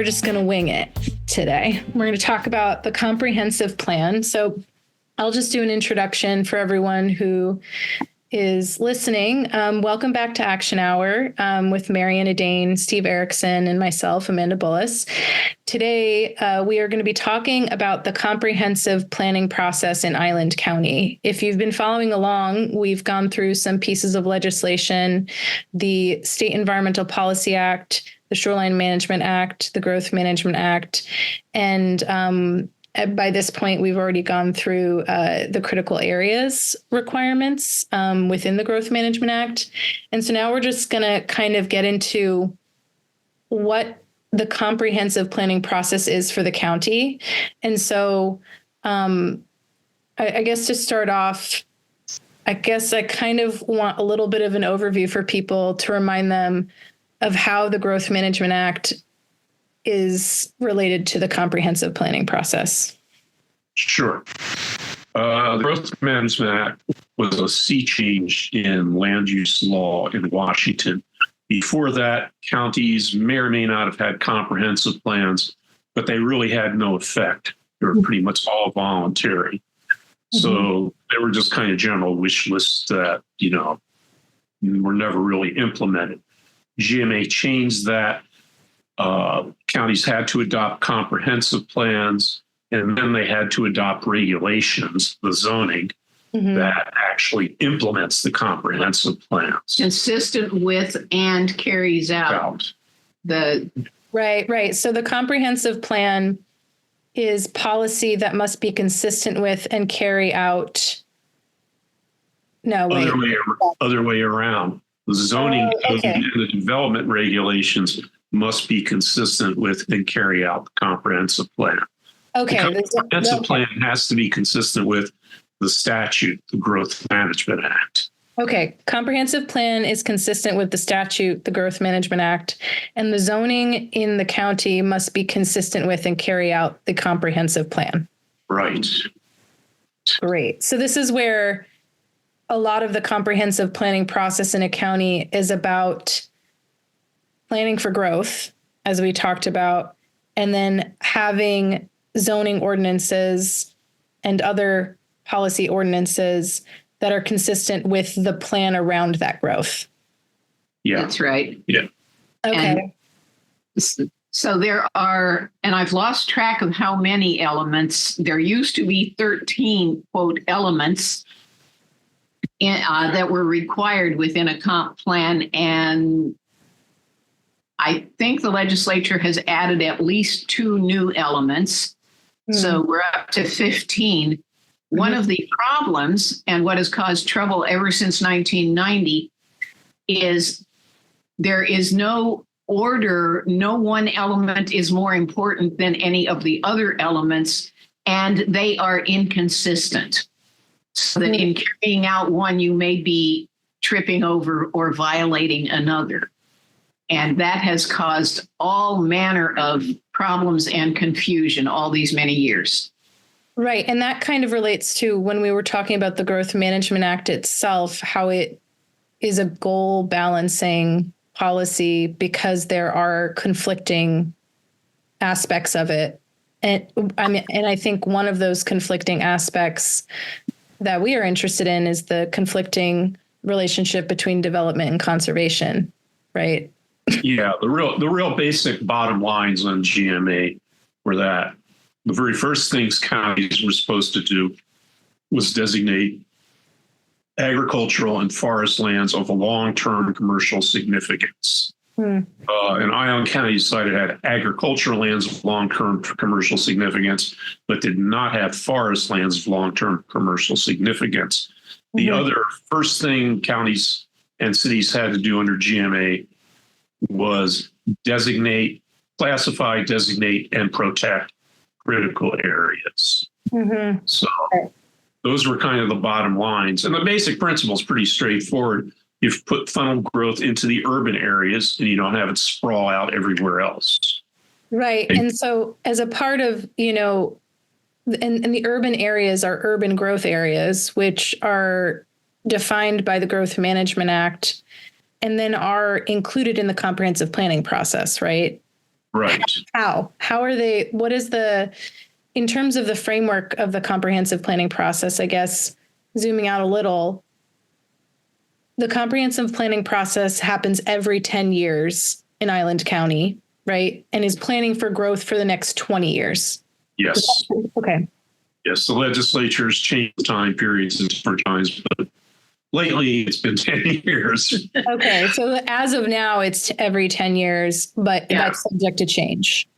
just going to wing it today. We're going to talk about the comprehensive plan. So I'll just do an introduction for everyone who is listening. Welcome back to Action Hour with Marianne Edain, Steve Erickson, and myself, Amanda Bullis. Today, we are going to be talking about the comprehensive planning process in Island County. If you've been following along, we've gone through some pieces of legislation, the State Environmental Policy Act, the Shoreline Management Act, the Growth Management Act, and by this point, we've already gone through the critical areas requirements within the Growth Management Act. And so now we're just going to kind of get into what the comprehensive planning process is for the county. And so I guess to start off, I guess I kind of want a little bit of an overview for people to remind them of how the Growth Management Act is related to the comprehensive planning process. Sure. The Growth Management Act was a sea change in land use law in Washington. Before that, counties may or may not have had comprehensive plans, but they really had no effect. They were pretty much all voluntary. Mm-hmm. So they were just kind of general wish lists that, were never really implemented. GMA changed that. Counties had to adopt comprehensive plans, and then they had to adopt regulations, the zoning, that actually implements the comprehensive plans. Consistent with and carries out the... Right. So the comprehensive plan is policy that must be consistent with and carry out... Other way around. The zoning and the development regulations must be consistent with and carry out the comprehensive plan. Okay. The comprehensive plan has to be consistent with the statute, the Growth Management Act. Okay. Comprehensive plan is consistent with the statute, the Growth Management Act, and the zoning in the county must be consistent with and carry out the comprehensive plan. Right. Great. So this is where a lot of the comprehensive planning process in a county is about planning for growth, as we talked about, and then having zoning ordinances and other policy ordinances that are consistent with the plan around that growth. Yeah, that's right. Yeah. Okay. And so there are, and I've lost track of how many elements. There used to be 13, quote, elements that were required within a comp plan, and I think the legislature has added at least 2 new elements. So we're up to 15. One of the problems, and what has caused trouble ever since 1990, is there is no order. No one element is more important than any of the other elements, and they are inconsistent. So that in carrying out one, you may be tripping over or violating another. And that has caused all manner of problems and confusion all these many years. Right. And that kind of relates to when we were talking about the Growth Management Act itself, how it is a goal balancing policy because there are conflicting aspects of it. And I think one of those conflicting aspects that we are interested in is the conflicting relationship between development and conservation, right? Yeah, the real basic bottom lines on GMA were that the very first things counties were supposed to do was designate agricultural and forest lands of long-term commercial significance. And Island County decided it had agricultural lands of long-term commercial significance, but did not have forest lands of long-term commercial significance. The other first thing counties and cities had to do under GMA was classify, designate, and protect critical areas. So those were kind of the bottom lines. And the basic principle is pretty straightforward. You've put funnel growth into the urban areas and you don't have it sprawl out everywhere else. Right. And so as a part of, and the urban areas are urban growth areas, which are defined by the Growth Management Act and then are included in the comprehensive planning process, right? Right. How are they, what is in terms of the framework of the comprehensive planning process, I guess, zooming out a little, the comprehensive planning process happens every 10 years in Island County, right? And is planning for growth for the next 20 years. Yes. Okay. Yes. The legislature has changed time periods at different times, but lately it's been 10 years. Okay. So as of now, it's every 10 years, but that's subject to change.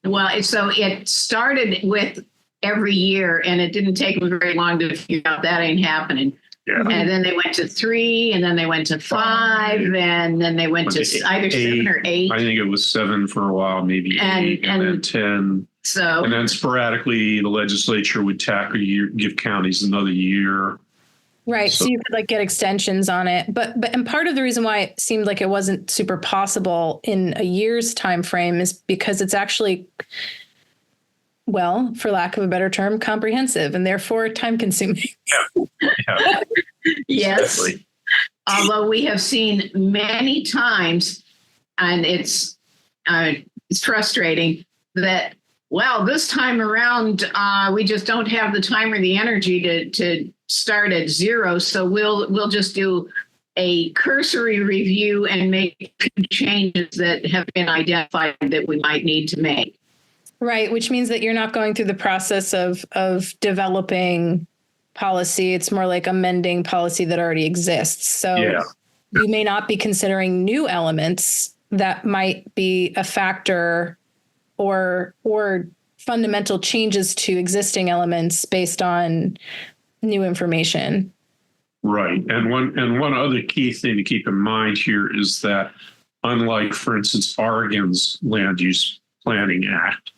Well, so it started with every year, and it didn't take them very long to figure out that ain't happening. Yeah. And then they went to 3, and then they went to 5, and then they went to either 7 or 8. I think it was 7 for a while, maybe 8, and then 10. So, and then sporadically, the legislature would tack a year, give counties another year. Right. So you could get extensions on it. And part of the reason why it seemed like it wasn't super possible in a year's time frame is because it's actually, well, for lack of a better term, comprehensive and therefore time consuming. Yeah. Yes. Exactly. Although we have seen many times, and it's frustrating that, well, this time around, we just don't have the time or the energy to start at 0. So we'll just do a cursory review and make changes that have been identified that we might need to make. Right, which means that you're not going through the process of developing policy. It's more like amending policy that already exists. So you may not be considering new elements that might be a factor or fundamental changes to existing elements based on new information. Right. And one other key thing to keep in mind here is that unlike, for instance, Oregon's Land Use Planning Act,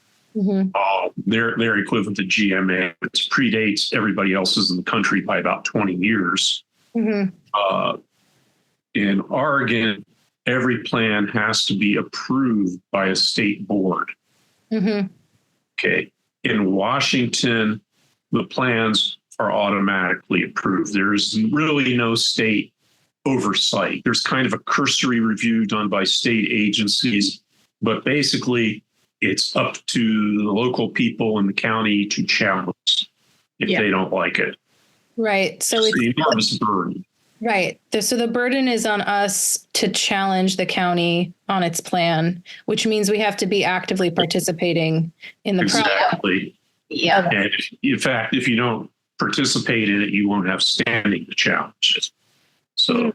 their equivalent to GMA, which predates everybody else's in the country by about 20 years. In Oregon, every plan has to be approved by a state board. Okay. In Washington, the plans are automatically approved. There's really no state oversight. There's kind of a cursory review done by state agencies, but basically it's up to the local people in the county to challenge if they don't like it. Right. So it's the enormous burden. Right. So the burden is on us to challenge the county on its plan, which means we have to be actively participating in the process. Exactly. Yeah. And in fact, if you don't participate in it, you won't have standing to challenge it. So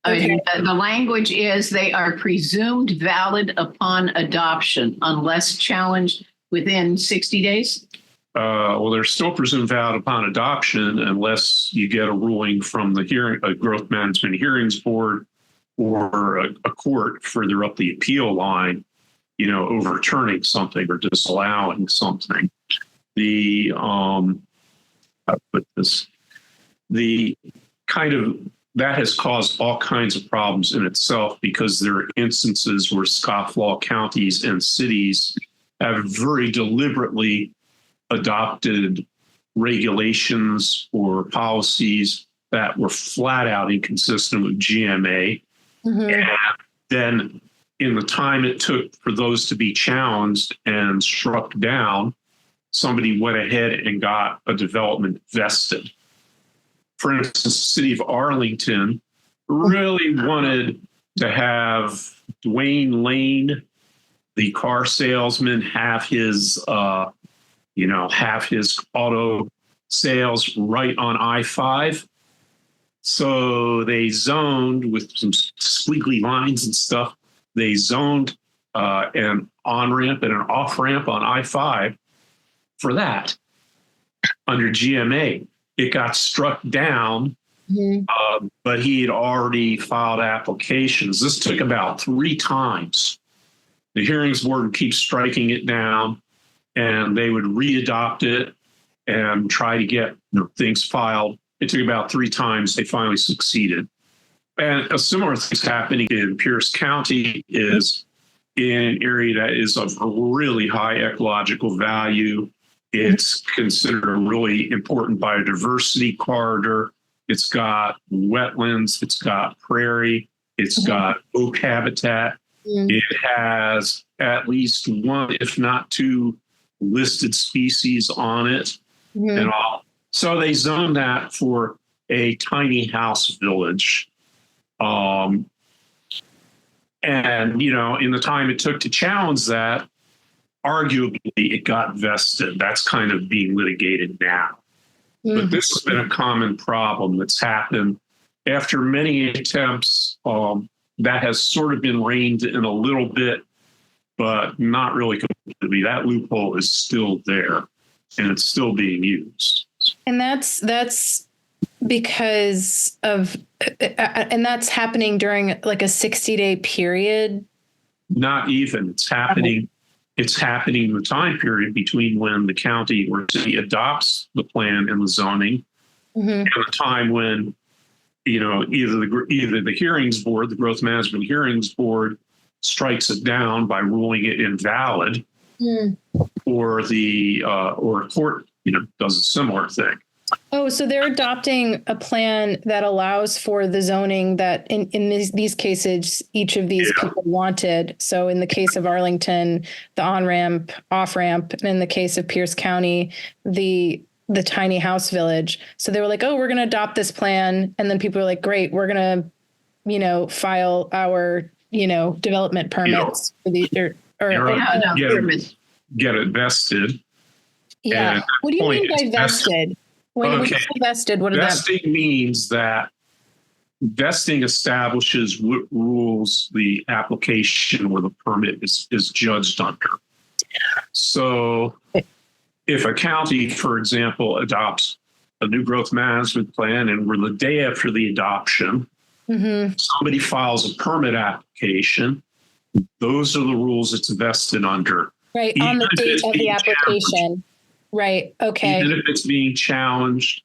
I mean, the language is they are presumed valid upon adoption unless challenged within 60 days. Well, they're still presumed valid upon adoption unless you get a ruling from the Growth Management Hearings Board or a court further up the appeal line, overturning something or disallowing something. The kind of that has caused all kinds of problems in itself because there are instances where scofflaw counties and cities have very deliberately adopted regulations or policies that were flat out inconsistent with GMA. And then in the time it took for those to be challenged and struck down, somebody went ahead and got a development vested. For instance, the city of Arlington really wanted to have Dwayne Lane, the car salesman, have his auto sales right on I-5. So they zoned with some squiggly lines and stuff. They zoned an on-ramp and an off-ramp on I-5 for that under GMA. It got struck down, but he had already filed applications. This took about 3 times. The hearings board would keep striking it down, and they would re-adopt it and try to get things filed. It took about 3 times. They finally succeeded. And a similar thing's happening in Pierce County is in an area that is of really high ecological value. It's considered a really important biodiversity corridor. It's got wetlands, it's got prairie, it's got oak habitat. It has at least one, if not two, listed species on it and all. So they zoned that for a tiny house village. And, you know, in the time it took to challenge that, arguably it got vested. That's kind of being litigated now. But this has been a common problem that's happened after many attempts. That has sort of been reined in a little bit, but not really completely. That loophole is still there, and it's still being used. And that's because of, and that's happening during like a 60-day period. Not even. It's happening. It's happening in the time period between when the county or city adopts the plan and the zoning, and the time when, you know, either the hearings board, the growth management hearings board, strikes it down by ruling it invalid, or a court, you know, does a similar thing. Oh, so they're adopting a plan that allows for the zoning that in these cases, each of these people wanted. So in the case of Arlington, the on-ramp, off-ramp, and in the case of Pierce County, the tiny house village. So they were like, oh, we're going to adopt this plan. And then people were like, great, we're going to, you know, file our, you know, development permits for these get it vested. Yeah. What do you mean by vested? When we say vested, what does that mean? Vesting means that vesting establishes what rules the application or the permit is judged under. So if a county, for example, adopts a new growth management plan and we're the day after the adoption, somebody files a permit application, those are the rules it's vested under. Right, on the date of the application. Right. Okay. Even if it's being challenged,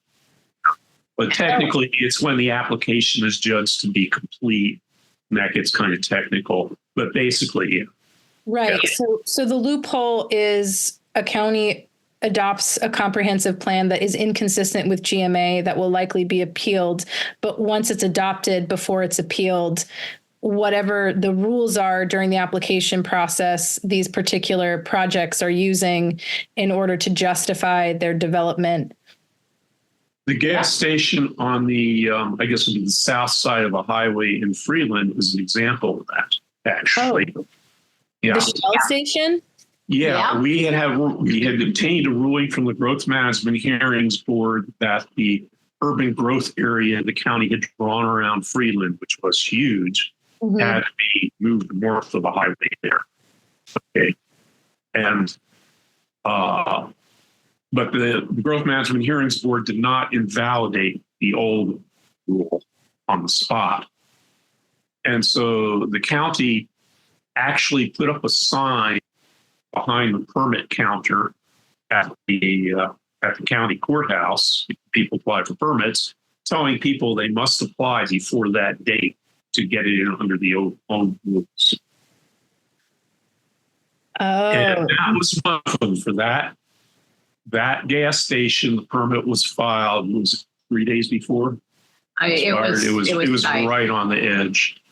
but technically it's when the application is judged to be complete, and that gets kind of technical. But basically, yeah. Right. Yeah. So the loophole is a county adopts a comprehensive plan that is inconsistent with GMA that will likely be appealed. But once it's adopted, before it's appealed, whatever the rules are during the application process, these particular projects are using in order to justify their development. The gas station on the, I guess it would be the south side of a highway in Freeland is an example of that, actually. Oh. Yeah. The Shell station? Yeah, we had obtained a ruling from the Growth Management Hearings Board that the urban growth area the county had drawn around Freeland, which was huge, had to be moved north of the highway there. Okay. And, but the Growth Management Hearings Board did not invalidate the old rule on the spot. And so the county actually put up a sign behind the permit counter at the county courthouse. People apply for permits, telling people they must apply before that date to get it in under the old rules. Oh. And that was one of them for that. That gas station, the permit was filed, was it 3 days before? It was right on the edge.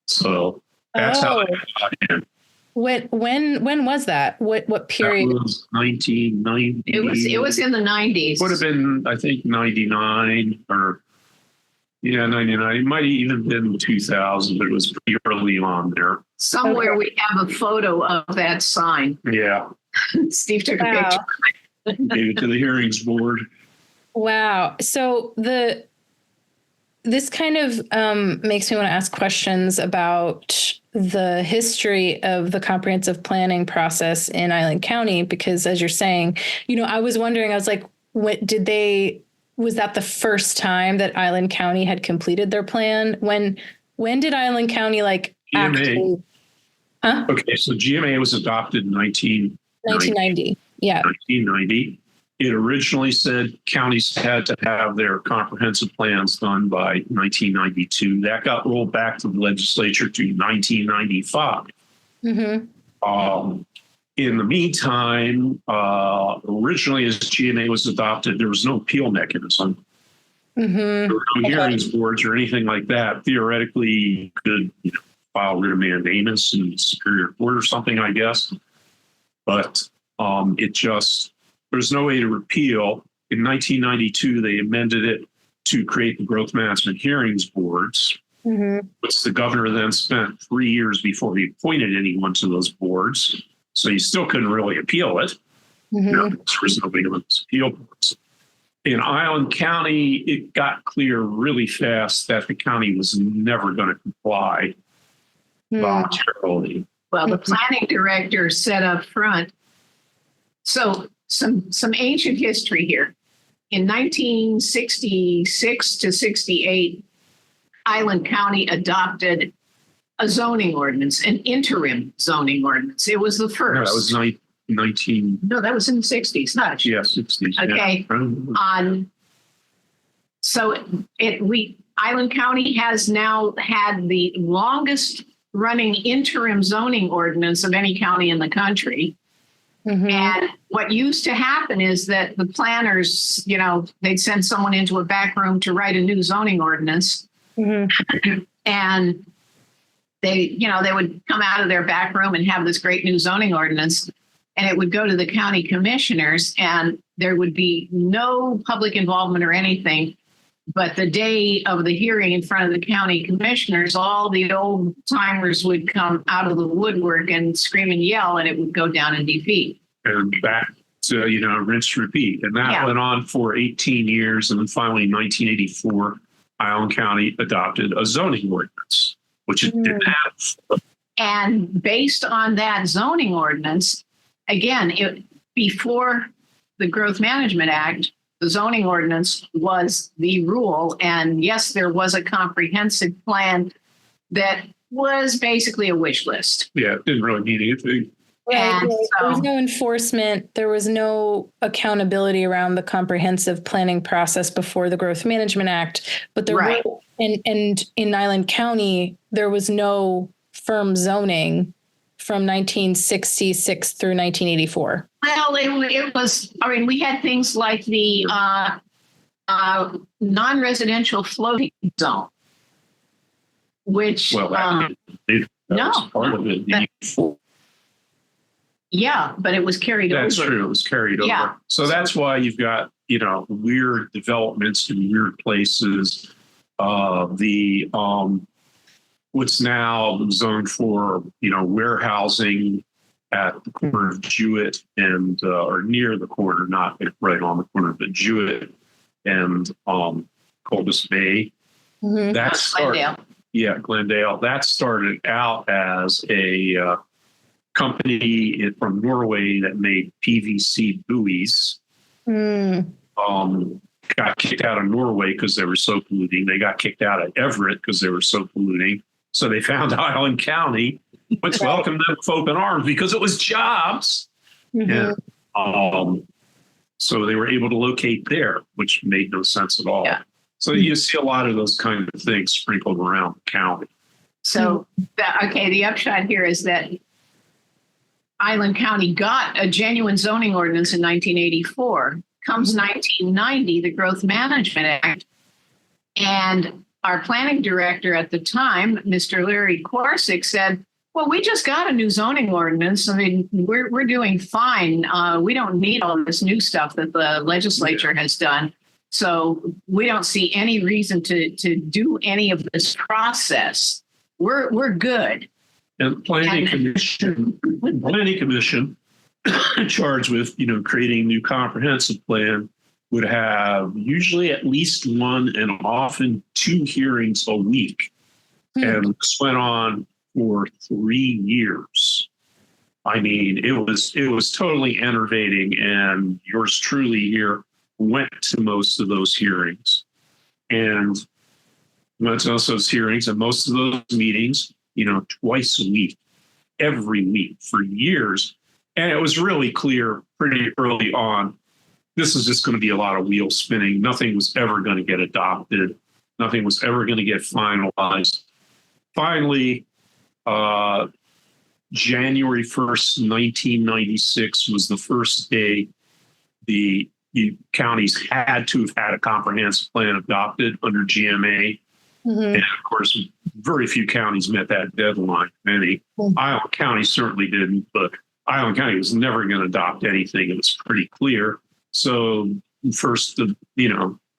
So that's how it got in. When was that? What period? That was 1990. It was in the 90s. Would have been, I think, 99 or 99. It might have even been 2000, but it was pretty early on there. Somewhere we have a photo of that sign. Yeah. Steve took a picture. Gave it to the hearings board. Wow. So this kind of makes me want to ask questions about the history of the comprehensive planning process in Island County, because as you're saying, I was wondering, I was like, was that the first time that Island County had completed their plan? When did Island County actually? Huh? Okay, so GMA was adopted in 1990. Yeah. 1990. It originally said counties had to have their comprehensive plans done by 1992. That got rolled back to the legislature to 1995. In the meantime, originally as GMA was adopted, there was no appeal mechanism. There were no hearings boards or anything like that. Theoretically, you could file writ of mandamus in Superior Court or something, I guess. But there's no way to repeal. In 1992, they amended it to create the Growth Management Hearings Boards, which the governor then spent 3 years before he appointed anyone to those boards. So you still couldn't really appeal it. There was nobody on those appeal boards. In Island County, it got clear really fast that the county was never going to comply voluntarily. Well, the planning director said up front. So some ancient history here. In 1966 to 68, Island County adopted a zoning ordinance, an interim zoning ordinance. It was the first. No, that was 19. No, that was in the 60s, not. Yeah, 60s. Okay. Yeah. Island County has now had the longest running interim zoning ordinance of any county in the country. And what used to happen is that the planners, they'd send someone into a back room to write a new zoning ordinance. And they would come out of their back room and have this great new zoning ordinance. And it would go to the county commissioners, and there would be no public involvement or anything. But the day of the hearing in front of the county commissioners, all the old timers would come out of the woodwork and scream and yell, and it would go down in defeat. And back to, rinse, repeat. And that went on for 18 years. And then finally, in 1984, Island County adopted a zoning ordinance, which it didn't have. And based on that zoning ordinance, again, before the Growth Management Act, the zoning ordinance was the rule. And yes, there was a comprehensive plan that was basically a wish list. Yeah, it didn't really mean anything. Right. There was no enforcement. There was no accountability around the comprehensive planning process before the Growth Management Act. But there were, and in Island County, there was no firm zoning from 1966 through 1984. Well, it was, we had things like the non-residential floating zone, which, that was part of it. Yeah, but it was carried over. That's true. It was carried over. So that's why you've got, weird developments in weird places. What's now zoned for, warehousing at the corner of Jewett and, or near the corner, not right on the corner, but Jewett and Coldus Bay. That started, Glendale. That started out as a company from Norway that made PVC buoys. Got kicked out of Norway because they were so polluting. They got kicked out of Everett because they were so polluting. So they found Island County, which welcomed them with open arms because it was jobs. And so they were able to locate there, which made no sense at all. So you see a lot of those kind of things sprinkled around the county. So, the upshot here is that Island County got a genuine zoning ordinance in 1984. Comes 1990, the Growth Management Act, and our planning director at the time, Mr. Larry Korsick, said, well, we just got a new zoning ordinance. We're doing fine. We don't need all this new stuff that the legislature has done. So we don't see any reason to do any of this process. We're good. And the Planning Commission charged with, creating a new comprehensive plan would have usually at least one and often two hearings a week. And this went on for 3 years. It was totally enervating, and yours truly here went to most of those hearings and most of those meetings, twice a week, every week for years. And it was really clear pretty early on, this is just going to be a lot of wheel spinning. Nothing was ever going to get adopted. Nothing was ever going to get finalized. Finally, January 1st, 1996 was the first day the counties had to have had a comprehensive plan adopted under GMA. Mhm. And of course, very few counties met that deadline. Many. Iowa County certainly didn't, but Iowa County was never going to adopt anything. It was pretty clear. So first,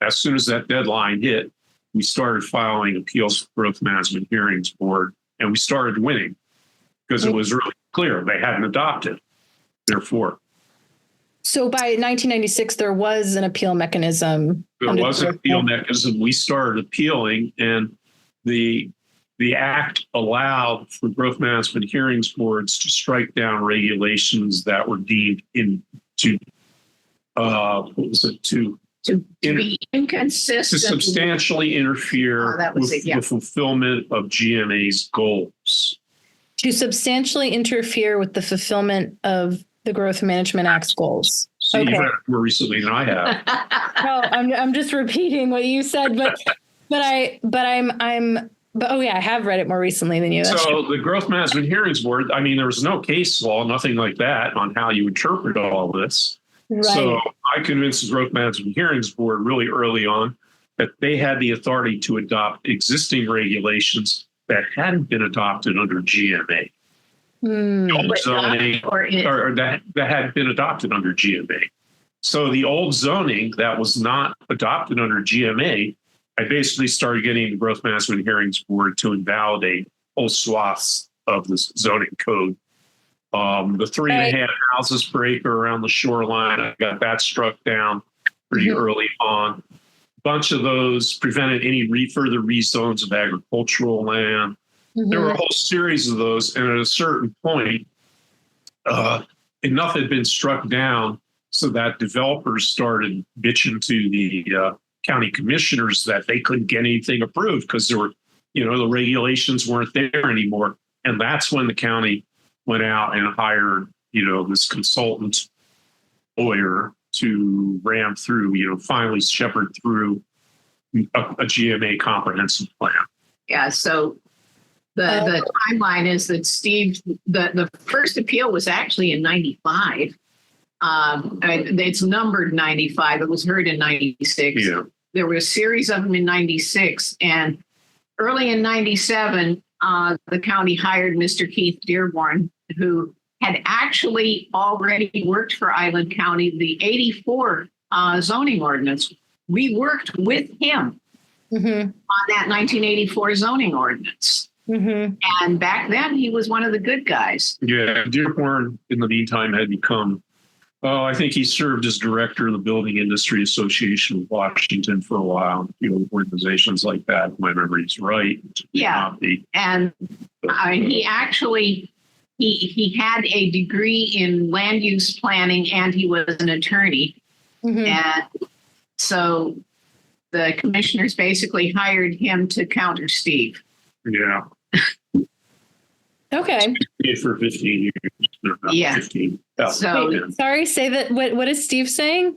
as soon as that deadline hit, we started filing appeals for Growth Management Hearings Board, and we started winning because it was really clear they hadn't adopted. Therefore, So by 1996, there was an appeal mechanism. there was an appeal mechanism. We started appealing, and the act allowed for growth management hearings boards to strike down regulations that were deemed to be inconsistent, to substantially interfere with the fulfillment of GMA's goals. To substantially interfere with the fulfillment of the Growth Management Act's goals. So you've read it more recently than I have. Well, I'm just repeating what you said, I have read it more recently than you. So the Growth Management Hearings Board, I mean, there was no case law, nothing like that on how you interpret all this. Right. So I convinced the Growth Management Hearings Board really early on that they had the authority to adopt existing regulations that hadn't been adopted under GMA. Zoning, or that had been adopted under GMA. So the old zoning that was not adopted under GMA, I basically started getting the Growth Management Hearings Board to invalidate whole swaths of the zoning code. The 3.5 houses per acre around the shoreline, I got that struck down pretty early on. A bunch of those prevented any further rezones of agricultural land. There were a whole series of those, and at a certain point, enough had been struck down so that developers started bitching to the county commissioners that they couldn't get anything approved because there were, the regulations weren't there anymore. And that's when the county went out and hired, this consultant lawyer to ram through, finally shepherd through a GMA comprehensive plan. Yeah, so the timeline is that Steve, the first appeal was actually in 95. It's numbered 95. It was heard in 96. Yeah. There were a series of them in 96. And early in 97, the county hired Mr. Keith Dearborn, who had actually already worked for Island County, the 84 zoning ordinance. We worked with him on that 1984 zoning ordinance. And back then, he was one of the good guys. Yeah, Dearborn, in the meantime, had become, I think he served as director of the Building Industry Association of Washington for a while, organizations like that, if my memory's right. Yeah, and he actually, he had a degree in land use planning, and he was an attorney. And so the commissioners basically hired him to counter Steve. Yeah. Okay. For 15 years. Yeah. 15. So, wait, sorry, say that. What is Steve saying?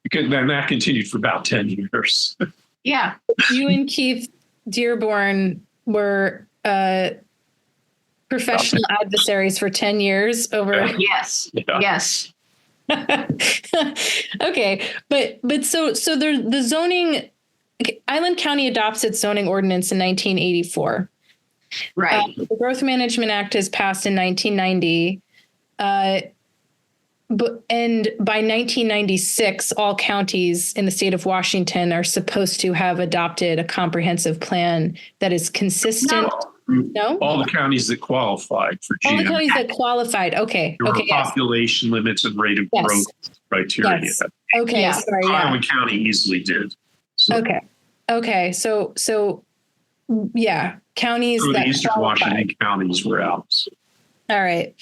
Because then that continued for about 10 years. Yeah. You and Keith Dearborn were professional adversaries for 10 years over. Yes. Yeah. Yes. Okay. But so the zoning, Island County adopts its zoning ordinance in 1984. Right. The Growth Management Act is passed in 1990. And by 1996, all counties in the state of Washington are supposed to have adopted a comprehensive plan that is consistent. No? All the counties that qualified for GM. All the counties that qualified. Okay. There were Okay. Population limits and rate of growth criteria. Yes. Okay. Yeah. Sorry. Iowa County easily did. So, Okay. So yeah, counties so that the Eastern qualified. Washington counties were out. So. All right.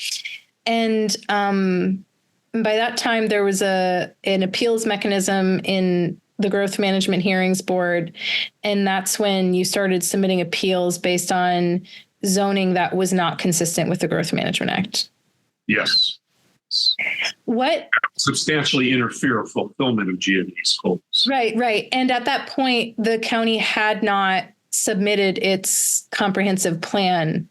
And by that time, there was an appeals mechanism in the Growth Management Hearings Board. And that's when you started submitting appeals based on zoning that was not consistent with the Growth Management Act. Yes. What? Substantially interfere with fulfillment of GMA's goals. Right. And at that point, the county had not submitted its comprehensive plan.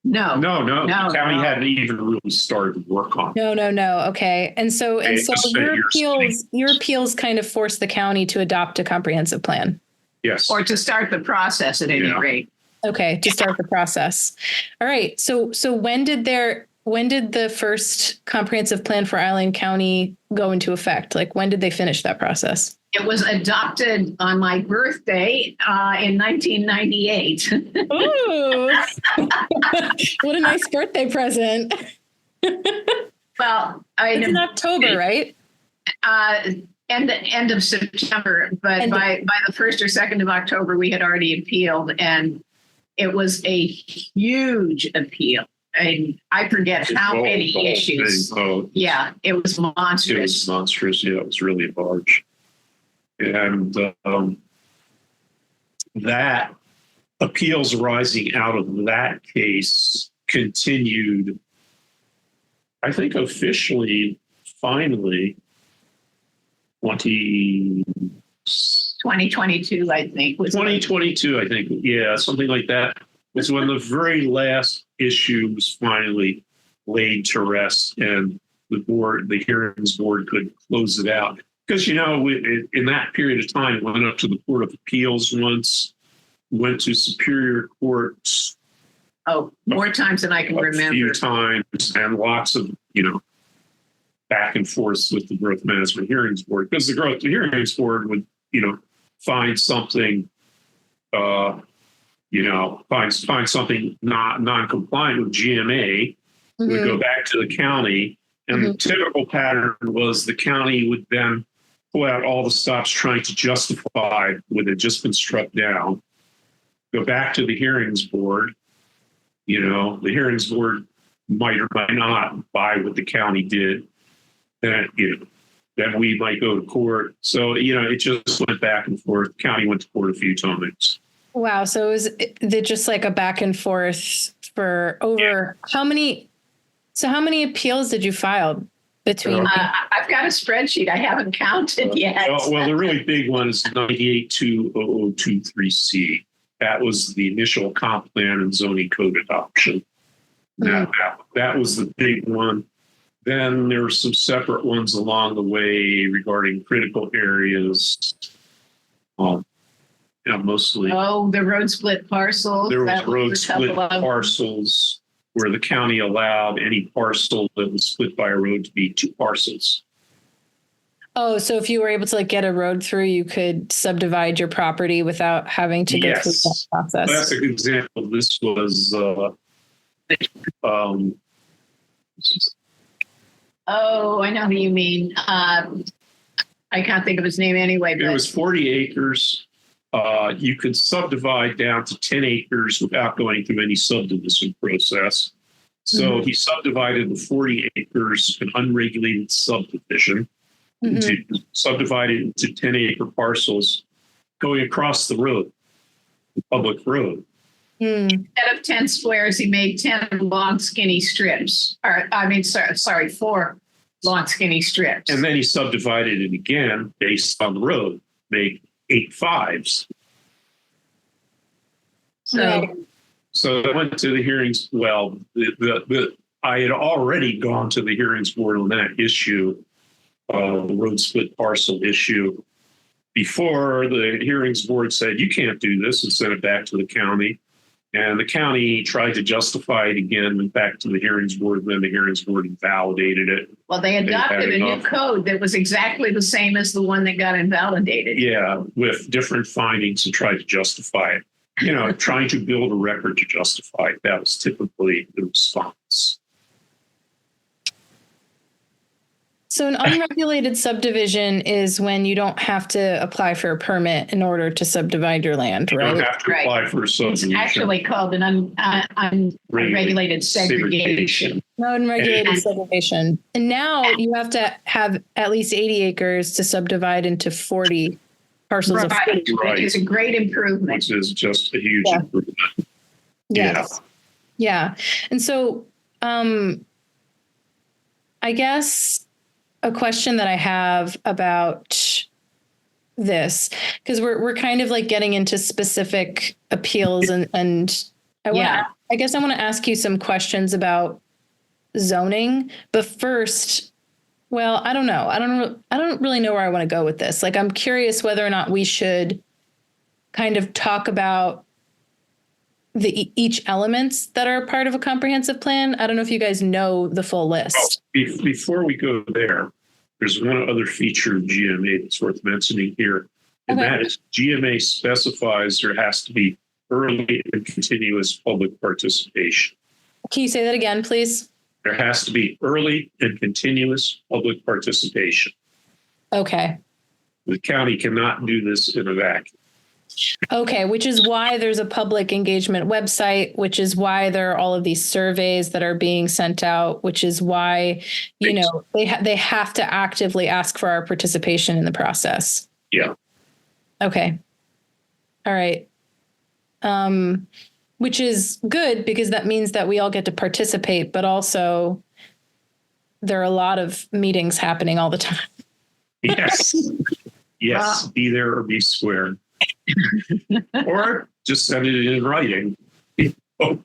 No. The county hadn't even really started to work on it. No. Okay. And so your appeals kind of forced the county to adopt a comprehensive plan. Yes. or to start the process at any rate. Okay, to start the process. All right. So when did the first comprehensive plan for Island County go into effect? Like, when did they finish that process? It was adopted on my birthday in 1998. Ooh, what a nice birthday present. Well, It's in October, right? End of September, but by the 1st or 2nd of October, we had already appealed, and it was a huge appeal. And I forget how many issues. Yeah, it was monstrous. It was monstrous. Yeah, it was really large. And that appeals arising out of that case continued, I think officially, finally, 2022, I think. Was 2022, I think. Yeah, something like that. Was when the very last issue was finally laid to rest, and the hearings board could close it out. Because, in that period of time, it went up to the Court of Appeals once, went to Superior Court. Oh, more times than I can remember. A few times, and lots of, back and forth with the Growth Management Hearings Board. Because the Growth Hearings Board would, find something, find something not non-compliant with GMA, would go back to the county. And the typical pattern was the county would then pull out all the stops trying to justify what had just been struck down, go back to the hearings board. The hearings board might or might not buy what the county did. Then, then we might go to court. So, it just went back and forth. The county went to court a few times. Wow. So is it just like a back and forth for over how many appeals did you file between? I've got a spreadsheet. I haven't counted yet. Well, the really big one is 98-20023C. That was the initial comp plan and zoning code adoption. That was the big one. Then there were some separate ones along the way regarding critical areas. Mostly. Oh, the road split parcels. There was road split parcels where the county allowed any parcel that was split by a road to be 2 parcels. Oh, so if you were able to get a road through, you could subdivide your property without having to go through that process. Classic example. This was oh, I know who you mean. I can't think of his name anyway. But it was 40 acres. You could subdivide down to 10 acres without going through any subdivision process. So he subdivided the 40 acres, an unregulated subdivision, subdivided into 10-acre parcels going across the road, the public road. Instead of 10 squares, he made 10 long, skinny strips. 4 long, skinny strips. And then he subdivided it again based on the road, made 8 5s. So I went to the hearings. Well, I had already gone to the hearings board on that issue, the road split parcel issue, before the hearings board said, you can't do this, and sent it back to the county. And the county tried to justify it again, went back to the hearings board, and then the hearings board invalidated it. Well, they adopted a new code that was exactly the same as the one that got invalidated. Yeah, with different findings and tried to justify it. Trying to build a record to justify it. That was typically the response. So an unregulated subdivision is when you don't have to apply for a permit in order to subdivide your land, right? You don't have to apply for a subdivision. It's actually called an unregulated segregation. No, unregulated segregation. And now you have to have at least 80 acres to subdivide into 40 parcels of land. Which is a great improvement. Which is just a huge improvement. Yes. Yeah. And so I guess a question that I have about this, because we're kind of getting into specific appeals and I guess I want to ask you some questions about zoning, but first, well, I don't know. I don't really know where I want to go with this. I'm curious whether or not we should kind of talk about each elements that are part of a comprehensive plan? I don't know if you guys know the full list. Before we go there, there's one other feature of GMA that's worth mentioning here, and that is GMA specifies there has to be early and continuous public participation. Can you say that again, please? There has to be early and continuous public participation. Okay. The county cannot do this in a vacuum. Okay, which is why there's a public engagement website, which is why there are all of these surveys that are being sent out, which is why, you know, they have to actively ask for our participation in the process. Yeah. Okay. All right. Which is good because that means that we all get to participate, but also there are a lot of meetings happening all the time. Yes. Yes. Wow. Be there or be square. Or just send it in writing. Oh.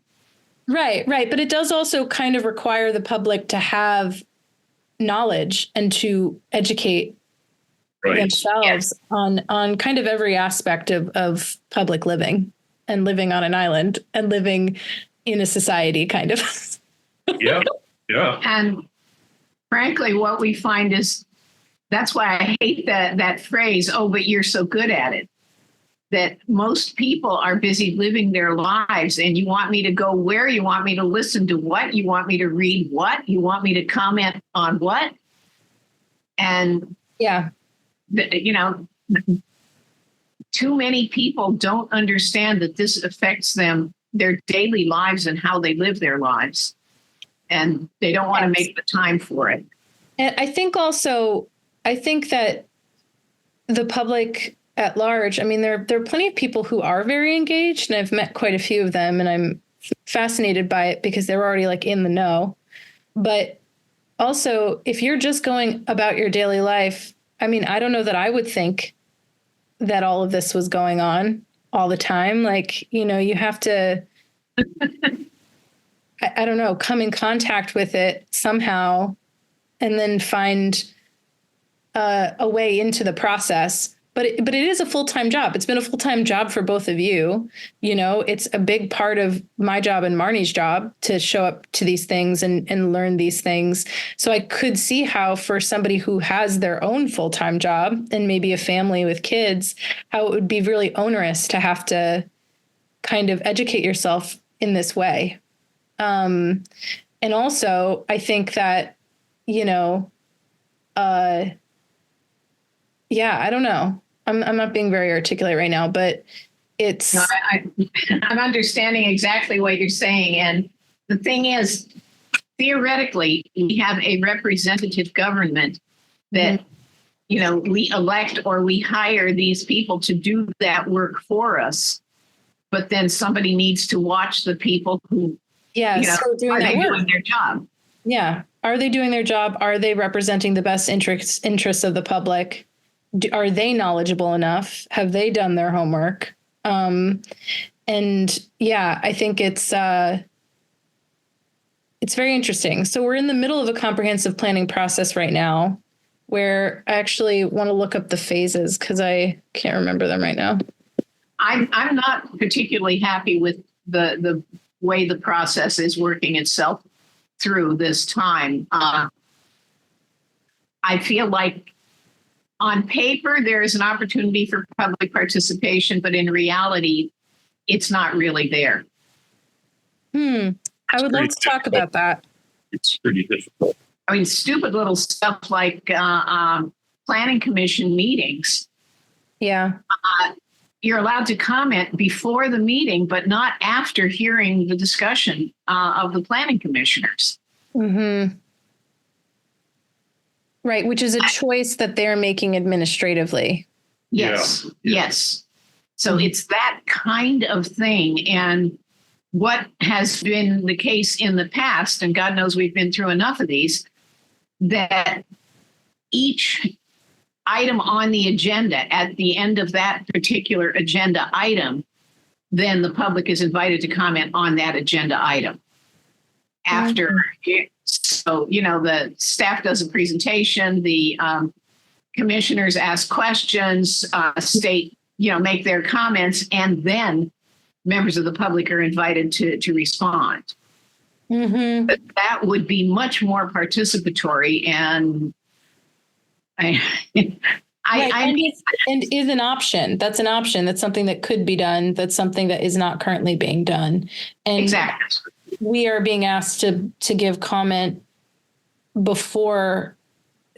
Right. But it does also kind of require the public to have knowledge and to educate themselves on kind of every aspect of public living and living on an island and living in a society, kind of. Yeah. And frankly, what we find is that's why I hate that phrase, oh, but you're so good at it. That most people are busy living their lives, and you want me to go where? You want me to listen to what? You want me to read what? You want me to comment on what? And yeah, you know, too many people don't understand that this affects them, their daily lives and how they live their lives. And they don't want to make the time for it. And I think that the public at large, I mean, there are plenty of people who are very engaged, and I've met quite a few of them, and I'm fascinated by it because they're already like in the know. But also, if you're just going about your daily life, I mean, I don't know that I would think that all of this was going on all the time. Like, you know, you have to, I don't know, come in contact with it somehow and then find a way into the process. But it is a full-time job. It's been a full-time job for both of you. You know, it's a big part of my job and Marnie's job to show up to these things and learn these things. So I could see how for somebody who has their own full-time job and maybe a family with kids, how it would be really onerous to have to kind of educate yourself in this way. And also, I think that, you know, yeah, I don't know. I'm not being very articulate right now, but it's. No, I'm understanding exactly what you're saying. And the thing is, theoretically, we have a representative government that, you know, we elect or we hire these people to do that work for us. But then somebody needs to watch the people who, doing are that they work. doing their job? Yeah. Are they doing their job? Are they representing the best interests of the public? Are they knowledgeable enough? Have they done their homework? And yeah, I think it's very interesting. So we're in the middle of a comprehensive planning process right now, where I actually want to look up the phases because I can't remember them right now. I'm not particularly happy with the way the process is working itself through this time. I feel like on paper, there is an opportunity for public participation, but in reality, it's not really there. I would love to talk about that. It's pretty difficult. I mean, stupid little stuff like planning commission meetings. Yeah. You're allowed to comment before the meeting, but not after hearing the discussion of the planning commissioners. Mm-hmm. Right, which is a choice that they're making administratively. Yes, yes. So it's that kind of thing. And what has been the case in the past, and God knows we've been through enough of these, that each item on the agenda, at the end of that particular agenda item, then the public is invited to comment on that agenda item. After, so, you know, the staff does a presentation, the commissioners ask questions, state make their comments, and then members of the public are invited to respond. Mm-hmm. But that would be much more participatory, and and is an option. That's an option. That's something that could be done. That's something that is not currently being done. And exactly. We are being asked to give comment before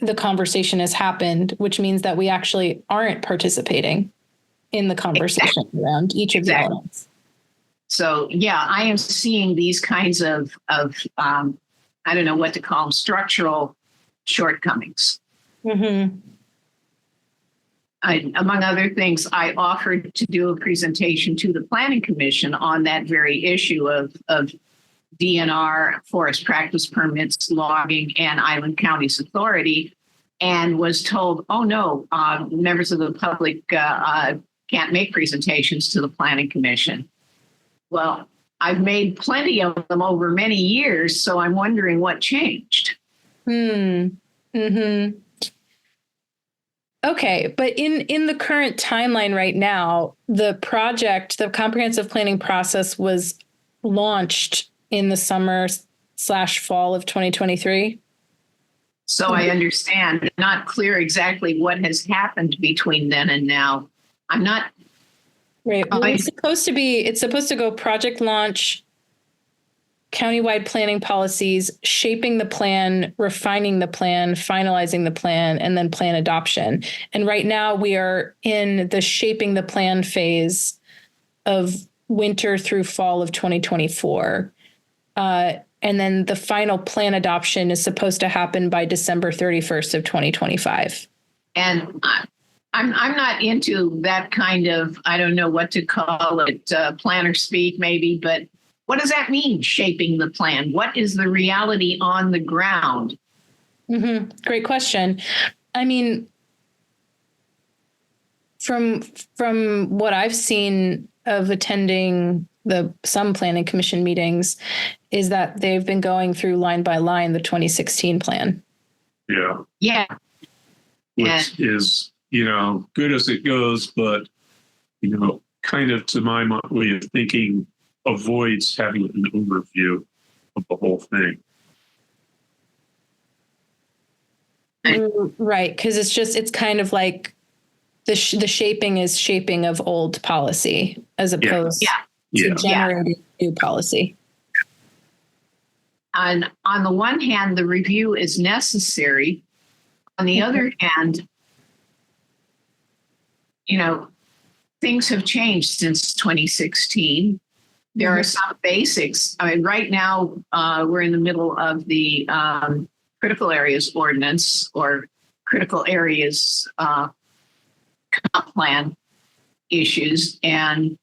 the conversation has happened, which means that we actually aren't participating in the conversation around each of the elements. So, yeah, I am seeing these kinds of I don't know what to call them, structural shortcomings. Mm-hmm. Among other things, I offered to do a presentation to the Planning Commission on that very issue of DNR, forest practice permits, logging, and Island County's authority, and was told, oh, no, members of the public can't make presentations to the Planning Commission. Well, I've made plenty of them over many years, so I'm wondering what changed. Mm-hmm. Okay, but in the current timeline right now, the comprehensive planning process was launched in the summer/fall of 2023. So I understand. Not clear exactly what has happened between then and now. I'm not. Right. Well, it's supposed to go project launch, countywide planning policies, shaping the plan, refining the plan, finalizing the plan, and then plan adoption. And right now we are in the shaping the plan phase of winter through fall of 2024. And then the final plan adoption is supposed to happen by December 31st of 2025. And I'm not into that kind of, I don't know what to call it, planner speak maybe, but what does that mean, shaping the plan? What is the reality on the ground? Mm-hmm. Great question. I mean, from what I've seen of attending some planning commission meetings, is that they've been going through line by line the 2016 plan. Yeah. Yeah. Which is, good as it goes, but, kind of to my way of thinking, avoids having an overview of the whole thing. Right. Because it's kind of like the shaping is shaping of old policy as opposed to generating new policy. And on the one hand, the review is necessary. On the other hand, things have changed since 2016. There are some basics. I mean, right now, we're in the middle of the critical areas ordinance or critical areas comp plan issues. And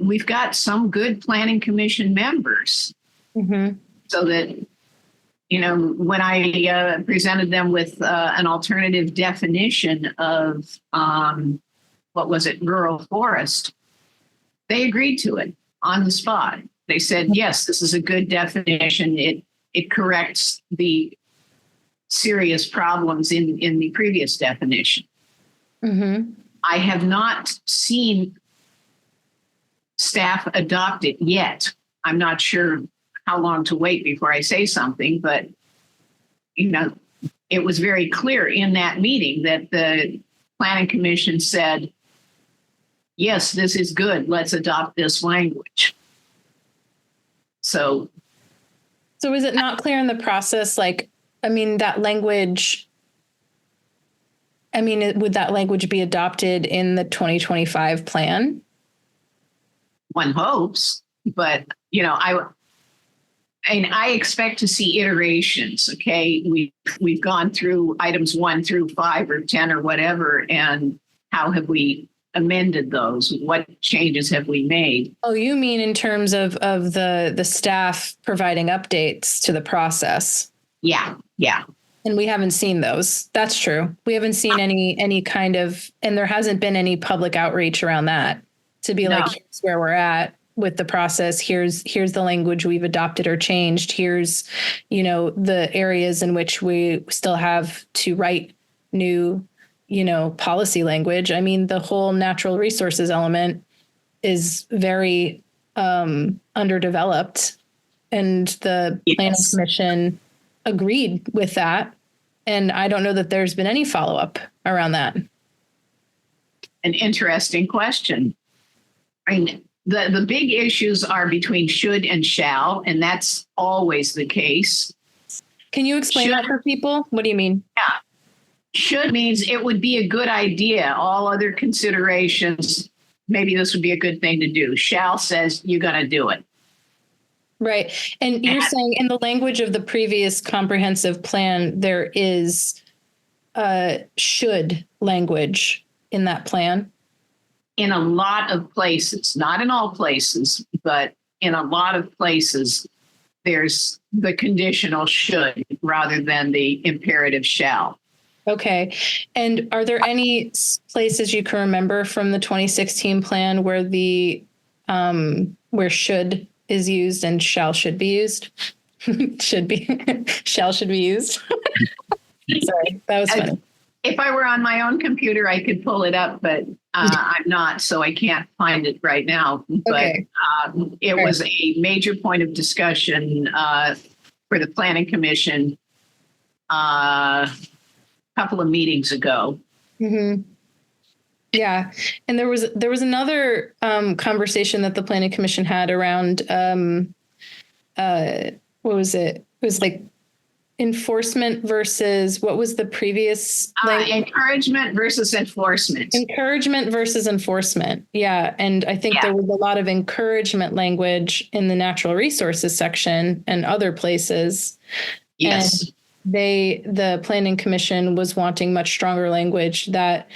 we've got some good planning commission members. Mm-hmm. So that, when I presented them with an alternative definition of, rural forest, they agreed to it on the spot. They said, yes, this is a good definition. It corrects the serious problems in the previous definition. Mm-hmm. I have not seen staff adopt it yet. I'm not sure how long to wait before I say something, but, it was very clear in that meeting that the Planning Commission said, yes, this is good. Let's adopt this language. So is it not clear in the process? That language, would that language be adopted in the 2025 plan? One hopes, but, I expect to see iterations. Okay. We've gone through items 1 through 5 or 10 or whatever. And how have we amended those? What changes have we made? Oh, you mean in terms of the staff providing updates to the process? Yeah. And we haven't seen those. That's true. We haven't seen any kind of, and there hasn't been any public outreach around that to be like, here's where we're at with the process. Here's the language we've adopted or changed. Here's, the areas in which we still have to write new policy language. I mean, the whole natural resources element is very underdeveloped, and the Planning Commission agreed with that. And I don't know that there's been any follow-up around that. An interesting question. I mean, the big issues are between should and shall, and that's always the case. Can you explain that for people? What do you mean? Yeah. Should means it would be a good idea. All other considerations, maybe this would be a good thing to do. Shall says you got to do it. Right. And you're saying in the language of the previous comprehensive plan, there is should language in that plan? In a lot of places, not in all places, but in a lot of places, there's the conditional should rather than the imperative shall. Okay. And are there any places you can remember from the 2016 plan where the where should is used and shall should be used? Shall should be used. Sorry, that was funny. If I were on my own computer, I could pull it up, but I'm not, so I can't find it right now. But it was a major point of discussion for the Planning Commission a couple of meetings ago. Mm-hmm. Yeah, and there was another conversation that the Planning Commission had around what was it? It was like enforcement versus what was the previous encouragement versus enforcement. Encouragement versus enforcement. Yeah. And I think there was a lot of encouragement language in the natural resources section and other places. Yes. And the Planning Commission was wanting much stronger language that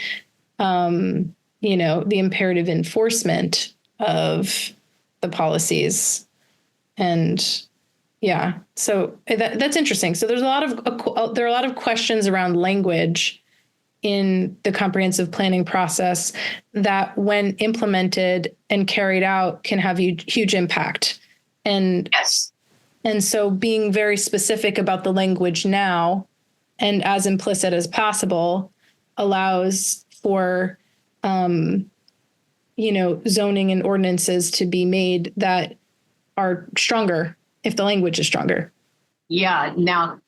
the imperative enforcement of the policies. And yeah, so that's interesting. So there are a lot of questions around language in the comprehensive planning process that, when implemented and carried out, can have huge impact. And and so being very specific about the language now and as implicit as possible allows for zoning and ordinances to be made that are stronger if the language is stronger. Yeah. Now,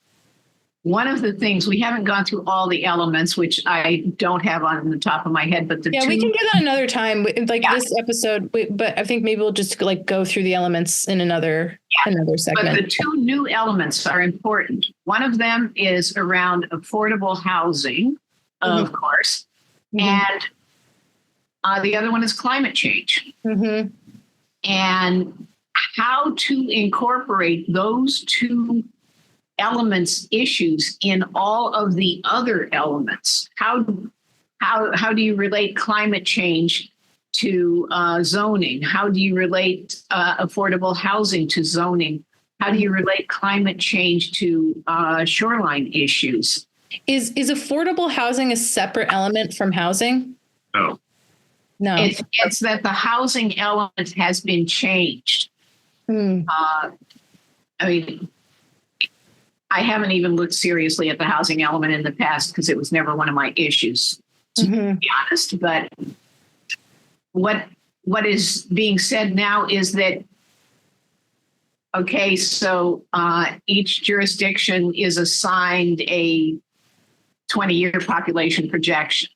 one of the things, we haven't gone through all the elements, which I don't have on the top of my head, but we can do that another time, this episode. But I think maybe we'll just go through the elements in another segment. But the two new elements are important. One of them is around affordable housing, of course, and the other one is climate change. Mm-hmm. And how to incorporate those two elements issues in all of the other elements. How do you relate climate change to zoning? How do you relate affordable housing to zoning? How do you relate climate change to shoreline issues? Is affordable housing a separate element from housing? No. It's that the housing element has been changed. I mean, I haven't even looked seriously at the housing element in the past because it was never one of my issues, to be honest. But what is being said now is that, okay, so each jurisdiction is assigned a 20-year population projection.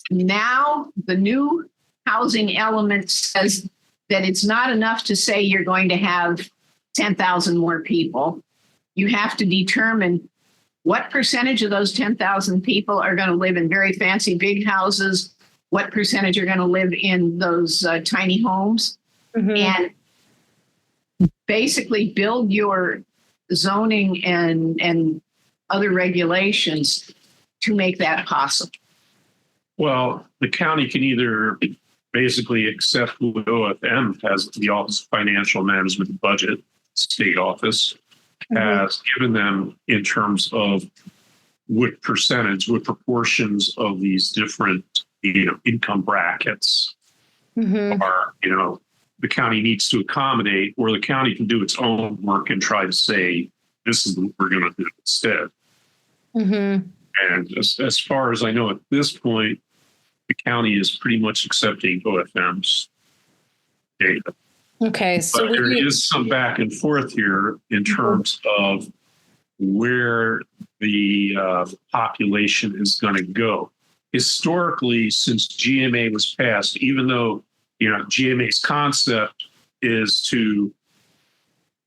Now, the new housing element says that it's not enough to say you're going to have 10,000 more people. You have to determine what percentage of those 10,000 people are going to live in very fancy big houses, what percentage are going to live in those tiny homes, and basically build your zoning and other regulations to make that possible. Well, the county can either basically accept what OFM has, the Office of Financial Management and Budget, state office, has given them in terms of what proportions of these different, income brackets are, the county needs to accommodate, or the county can do its own work and try to say, this is what we're going to do instead. And as far as I know at this point, the county is pretty much accepting OFM's data. Okay, so But there is some back and forth here in terms of where the population is going to go. Historically, since GMA was passed, even though GMA's concept is to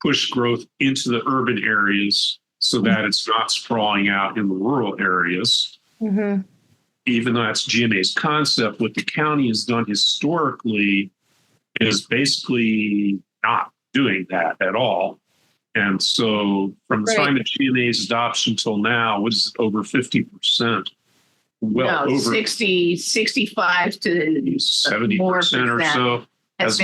push growth into the urban areas so that it's not sprawling out in the rural areas. Mm-hmm. Even though that's GMA's concept, what the county has done historically is basically not doing that at all. And so from the time of GMA's adoption till now, what is it, over 50%? Well, over 65 to 70% or so has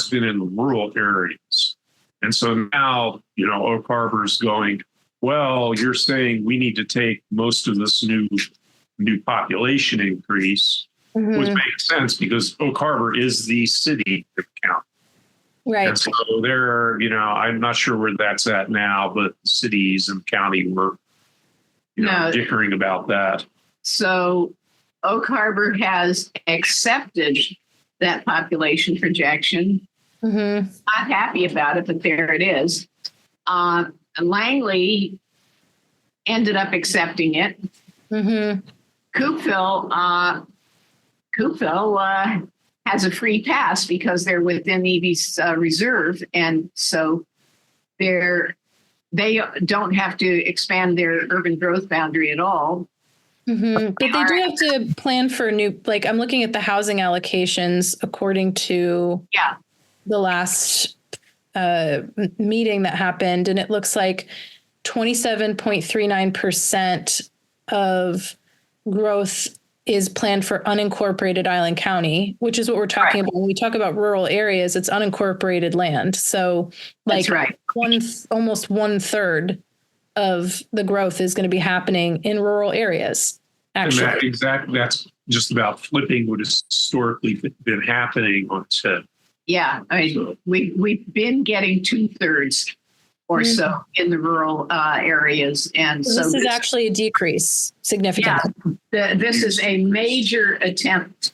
been in the rural areas. And so now, Oak Harbor's going, well, you're saying we need to take most of this new population increase, which makes sense because Oak Harbor is the city of the county. Right. And so there, I'm not sure where that's at now, but the cities and county were dickering about that. So Oak Harbor has accepted that population projection. Mm-hmm. Not happy about it, but there it is. Langley ended up accepting it. Mm-hmm. Coopville has a free pass because they're within EV's reserve, and so they don't have to expand their urban growth boundary at all. Mm-hmm. But they do have to plan for new, like I'm looking at the housing allocations according to the last meeting that happened, and it looks like 27.39% of growth is planned for unincorporated Island County, which is what we're talking about. When we talk about rural areas, it's unincorporated land. So like almost 1/3 of the growth is going to be happening in rural areas. Actually. And that's just about flipping what has historically been happening on its head. Yeah, we've been getting 2/3 or so in the rural areas, and so this is actually a decrease significantly. Yeah, this is a major attempt.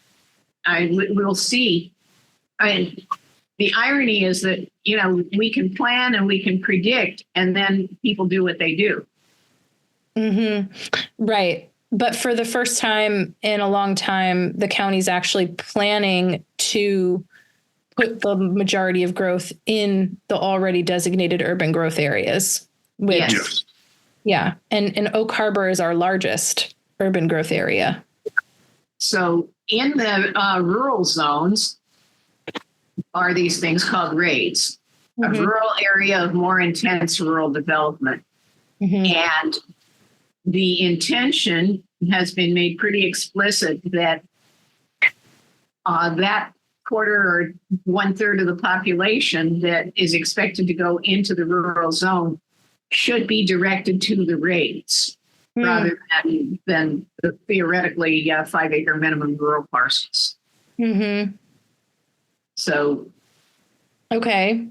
We'll see. The irony is that we can plan and we can predict, and then people do what they do. Mm-hmm. Right. But for the first time in a long time, the county's actually planning to put the majority of growth in the already designated urban growth areas. And Oak Harbor is our largest urban growth area. So in the rural zones are these things called RAIDs, a rural area of more intense rural development. And the intention has been made pretty explicit that that quarter or 1/3 of the population that is expected to go into the rural zone should be directed to the RAIDs rather than the theoretically 5-acre minimum rural parcels. So, okay,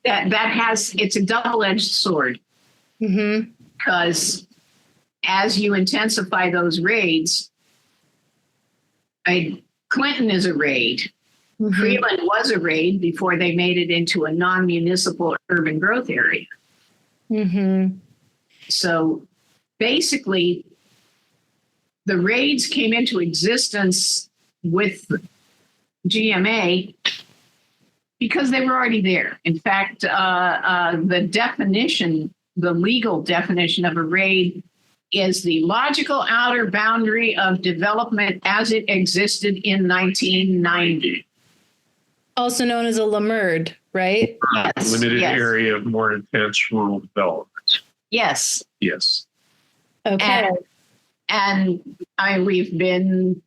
it's a double-edged sword because as you intensify those RAIDs, Clinton is a RAID. Freeland was a RAID before they made it into a non-municipal urban growth area. So basically, the RAIDs came into existence with GMA because they were already there. In fact, the legal definition of a RAID is the logical outer boundary of development as it existed in 1990. Also known as a LMURD, right? Yes. Limited area of more intense rural development. Yes. Yes. Okay. And we've been,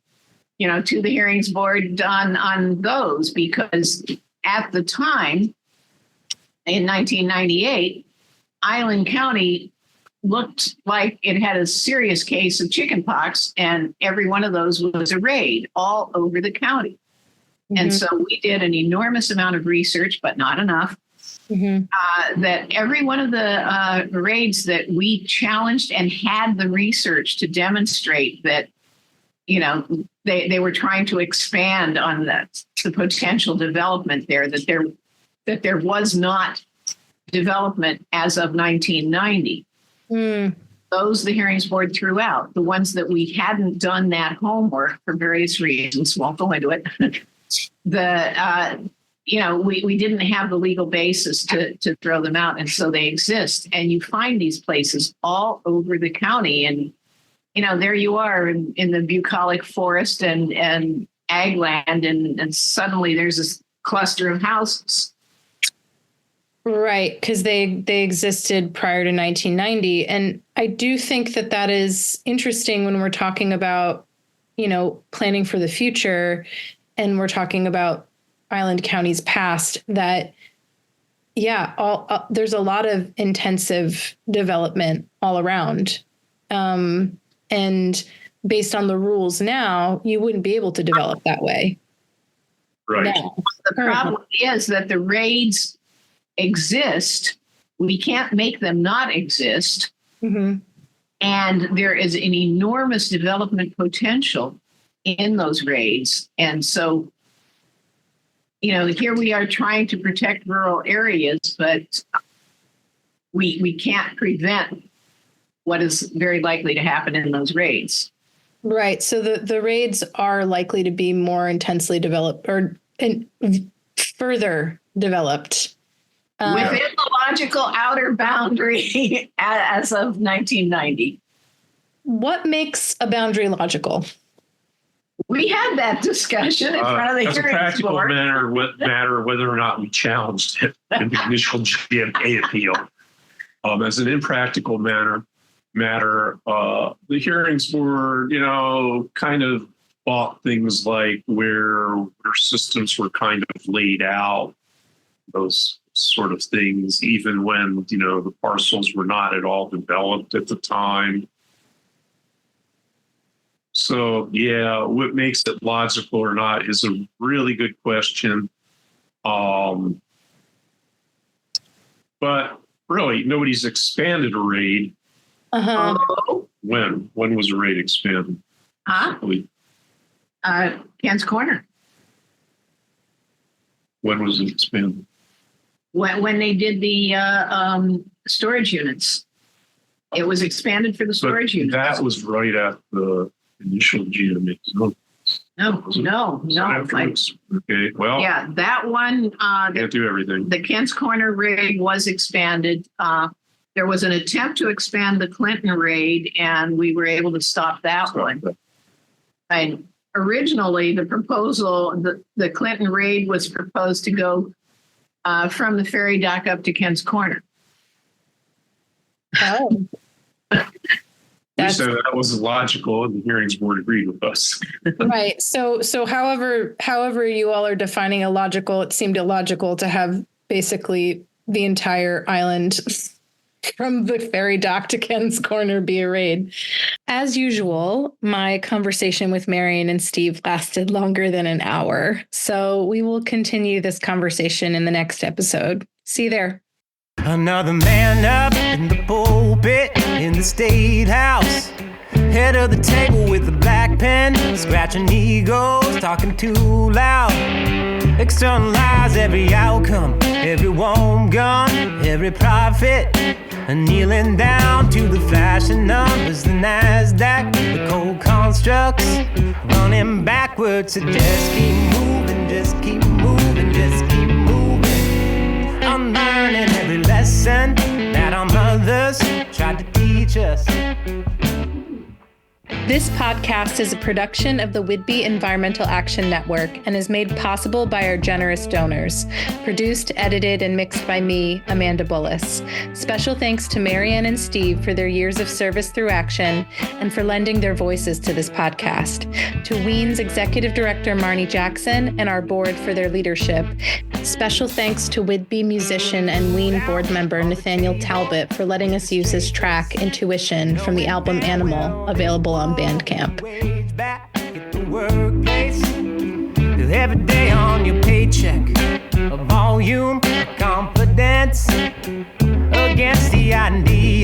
to the hearings board on those because at the time, in 1998, Island County looked like it had a serious case of chickenpox, and every one of those was a RAID all over the county. And so we did an enormous amount of research, but not enough. that every one of the raids that we challenged and had the research to demonstrate that, they were trying to expand on the potential development there, that there was not development as of 1990. Those the hearings board threw out. The ones that we hadn't done that homework for various reasons, won't go into it. We didn't have the legal basis to throw them out, and so they exist. And you find these places all over the county, and there you are in the bucolic forest and ag land, and suddenly there's this cluster of houses. Right, because they existed prior to 1990. And I do think that is interesting when we're talking about, planning for the future, and we're talking about island counties past, that, there's a lot of intensive development all around. And based on the rules now, you wouldn't be able to develop that way. Right. No. The problem is that the raids exist. We can't make them not exist. And there is an enormous development potential in those raids. And so, here we are trying to protect rural areas, but we can't prevent what is very likely to happen in those raids. Right. So the raids are likely to be more intensely developed and further developed. Within the logical outer boundary as of 1990. What makes a boundary logical? We had that discussion in front of the as a hearings practical board. matter, whether or not we challenged it in the initial GMA appeal. As an impractical matter, the hearings board, kind of bought things like where systems were kind of laid out, those sort of things, even when, the parcels were not at all developed at the time. So, what makes it logical or not is a really good question. But really, nobody's expanded a raid. When was a raid expanded? Ken's Corner. When was it expanded? When they did the storage units. It was expanded for the storage units. That was right at the initial GMA. No. Okay, well. Yeah, that one. Can't do everything. The Kent's Corner raid was expanded. There was an attempt to expand the Clinton raid, and we were able to stop that one. And originally, the proposal, the Clinton raid was proposed to go from the ferry dock up to Kent's Corner. Oh. We said that was logical, and the hearings board agreed with us. Right. So however you all are defining illogical, it seemed illogical to have basically the entire island from the ferry dock to Ken's Corner be a raid. As usual, my conversation with Marianne and Steve lasted longer than an hour. So we will continue this conversation in the next episode. See you there. Another man up in the pulpit in the state house, head of the table with the black pen, scratching egos, talking too loud, externalize every outcome, every warm gun, every profit, and kneeling down to the flashing numbers, the NASDAQ, the cold constructs, running backwards to just keep moving, just keep moving, just keep moving. Unlearning every lesson that our mothers tried to teach us. This podcast is a production of the Whidbey Environmental Action Network and is made possible by our generous donors. Produced, edited, and mixed by me, Amanda Bullis. Special thanks to Marianne and Steve for their years of service through action and for lending their voices to this podcast. To WEAN's Executive Director, Marnie Jackson, and our board for their leadership. Special thanks to Whidbey musician and WEAN board member Nathaniel Talbot for letting us use his track Intuition from the album Animal, available on Bandcamp. Every day on your paycheck, a volume, a confidence.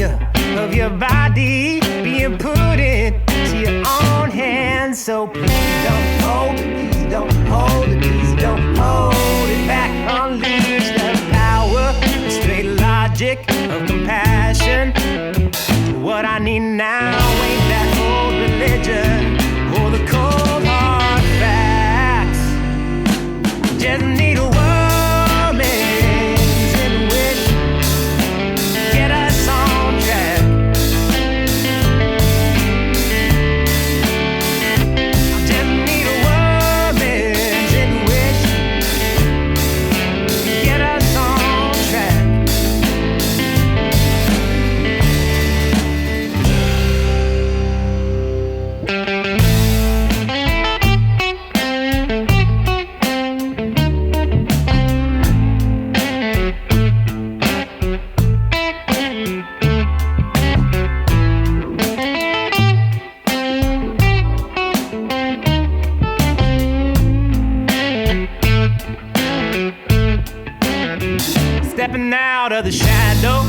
measure of your body being put into your own hands. So please don't hold it, please don't hold it, please don't hold it back. Unleash the power of straight logic, of compassion. What I need now ain't that old religion or the cold hard facts. Just need a woman's intuition, get us on track. Just need a woman's intuition, get us on track. Stepping out of the shadow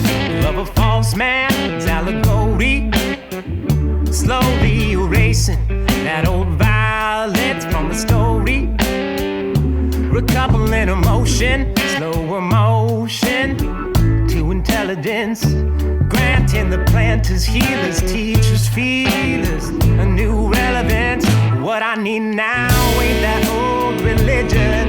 of a false man's allegory, slowly erasing that old violence from the story, recoupling emotion, slow emotion to intelligence, granting the planters, healers, teachers, feelers a new relevance. What I need now ain't that old religion